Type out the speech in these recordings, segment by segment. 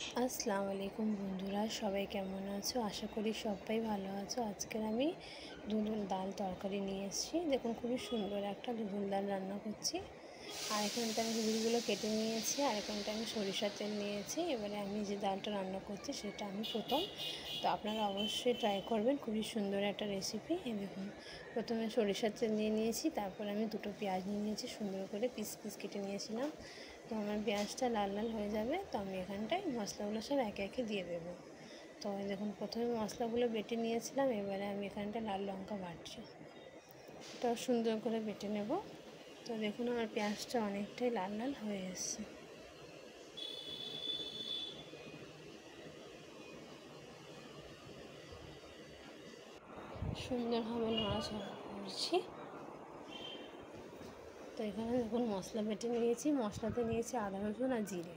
আসসালামু আলাইকুম বন্ধুরা, সবাই কেমন আছো? আশা করি সবাই ভালো আছো। আজকের আমি দুধুল ডাল তরকারি নিয়ে এসেছি। দেখুন খুবই সুন্দর একটা দুধুল ডাল রান্না করছি। আর এখানটা আমি দুধুলগুলো কেটে নিয়েছি, আর এখানটা আমি সরিষার তেল নিয়েছি। এবারে আমি যে ডালটা রান্না করছি সেটা আমি প্রথম, তো আপনারা অবশ্যই ট্রাই করবেন, খুবই সুন্দর একটা রেসিপি। এই দেখুন প্রথমে সরিষার তেল নিয়ে নিয়েছি, তারপর আমি দুটো পেঁয়াজ নিয়ে নিয়েছি, সুন্দর করে পিস পিস কেটে নিয়েছিলাম। তো আমার পেঁয়াজটা লাল লাল হয়ে যাবে, তো আমি এখানটায় মশলাগুলো সব একে একে দিয়ে দেবো। তো দেখুন প্রথমে মশলাগুলো বেটে নিয়েছিলাম, এবারে আমি এখানটা লাল লঙ্কা বাটছি, এটা সুন্দর করে বেটে নেব। তো দেখুন আমার পেঁয়াজটা অনেকটাই লাল লাল হয়ে এসেছে। সুন্দরভাবে নাড়াচাড়া করছি। তো এখানে দেখুন মশলা বেটে নিয়েছি, মশলাতে নিয়েছি আদা রসুন আর জিরে।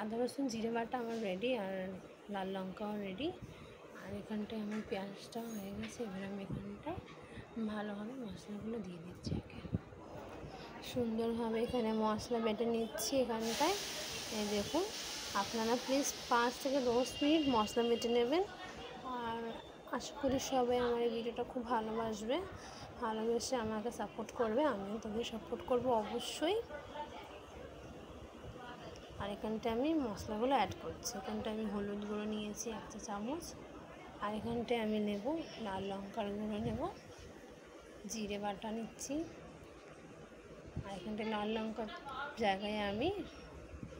আদা রসুন জিরে বাটা আমার রেডি, আর লাল লঙ্কাও রেডি। আর এখানটায় আমার পেঁয়াজটাও হয়ে গেছে। এবার আমি এখানটায় ভালোভাবে মশলাগুলো দিয়ে দিচ্ছি একে। সুন্দরভাবে এখানে মশলা বেটে নিচ্ছি এখানটায়। এই দেখুন আপনারা প্লিজ 5 থেকে 10 মিনিট মশলা বেটে নেবেন। আর আশা করি সবাই আমার এই ভিডিওটা খুব ভালোবাসবে, ভালোবেসে আমাকে সাপোর্ট করবে, আমিও তাদের সাপোর্ট করব অবশ্যই। আর এখানটায় আমি মশলাগুলো অ্যাড করছি। এখানটায় আমি হলুদ গুঁড়ো নিয়েছি 1 চা চামচ, আর এখানটায় আমি নেব লাল লঙ্কার গুঁড়ো, নেব জিরে বাটা নিচ্ছি, আর এখানটায় লাল লঙ্কার জায়গায় আমি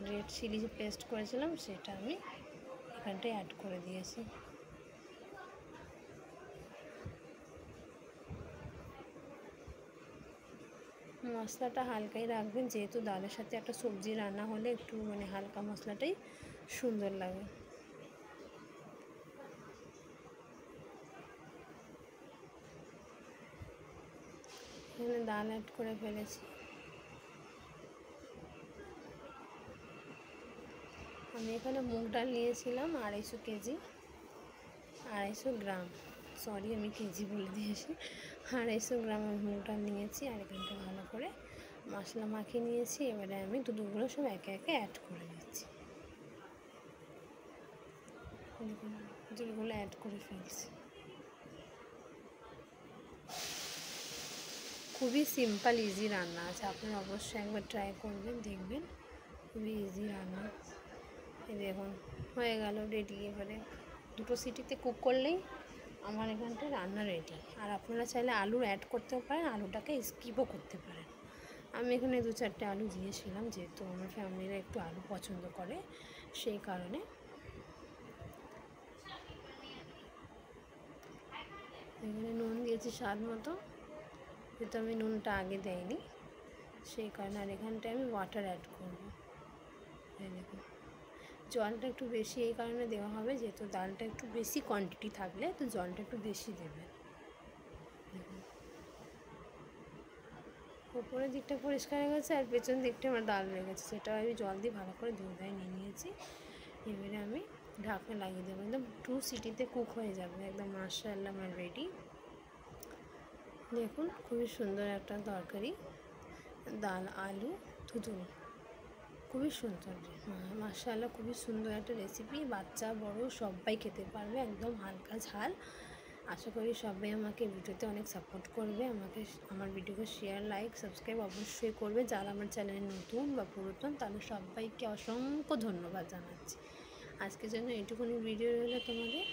রেড চিলি যে পেস্ট করেছিলাম সেটা আমি এখানটায় অ্যাড করে দিয়েছি। মশলাটা হালকাই রাখবেন, যেহেতু ডালের সাথে একটা সবজি রান্না হলে একটু হালকা মশলাটাই সুন্দর লাগে। এখানে ডাল অ্যাড করে ফেলেছি। আমি এখানে মুগ ডাল নিয়েছিলাম 250 কেজি, 250 গ্রাম, সরি আমি কেজি বলে দিয়েছি। 250 গ্রাম আমি মুগ ডাল নিয়েছি, আর এখানটা ভালো করে মশলা মাখিয়ে নিয়েছি। এবারে আমি দুধগুলো সব একে একে অ্যাড করে দিচ্ছি। দেখুন দুধগুলো অ্যাড করে ফেলছি। খুবই সিম্পল ইজি রান্না আছে, আপনারা অবশ্যই একবার ট্রাই করবেন, দেখবেন খুবই ইজি রান্না। এই দেখুন হয়ে গেল রেডি। এবারে দুটো সিটিতে কুক করলেই আমার এখানটা রান্না রেডি। আর আপনারা চাইলে আলু অ্যাড করতেও পারেন, আলুটাকে স্কিপও করতে পারেন। আমি এখানে 2-4টে আলু দিয়েছিলাম, যেহেতু আমার ফ্যামিলিরা একটু আলু পছন্দ করে, সেই কারণে। এখানে নুন দিয়েছি স্বাদ মতো, যেহেতু আমি নুনটা আগে দেইনি সেই কারণে। আর এখানটায় আমি ওয়াটার অ্যাড করবো। এই দেখুন জলটা একটু বেশি এই কারণে দেওয়া হবে, যেহেতু ডালটা একটু বেশি কোয়ান্টিটি থাকলে তো জলটা একটু বেশি দেবেন। দেখুন উপরের দিকটা পরিষ্কার হয়ে গেছে, আর পেছন দিকটা আমার ডাল রয়ে গেছে, সেটা আমি জল দিয়ে ভালো করে ধুয়ে নিয়ে নিয়েছি। এবারে আমি ঢাকনা লাগিয়ে দেবো, একদম 2 সিটিতে কুক হয়ে যাবে একদম। মাশাআল্লাহ আমার রেডি। দেখুন খুবই সুন্দর একটা তরকারি, ডাল আলু ধুতুল, খুবই সুন্দর মাশাআল্লাহ, খুবই সুন্দর একটা রেসিপি। বাচ্চা বড় সবাই খেতে পারবে, একদম হালকা ঝাল। আশা করি সবাই আমাকে ভিডিওতে অনেক সাপোর্ট করবে, আমার ভিডিওকে শেয়ার লাইক সাবস্ক্রাইব অবশ্যই করবে। যারা আমার চ্যানেলে নতুন বা পুরাতন তাদের সবাইকে অসংখ্য ধন্যবাদ জানাচ্ছি। আজকের জন্য এইটুকুনি ভিডিও রইলো তোমাদের।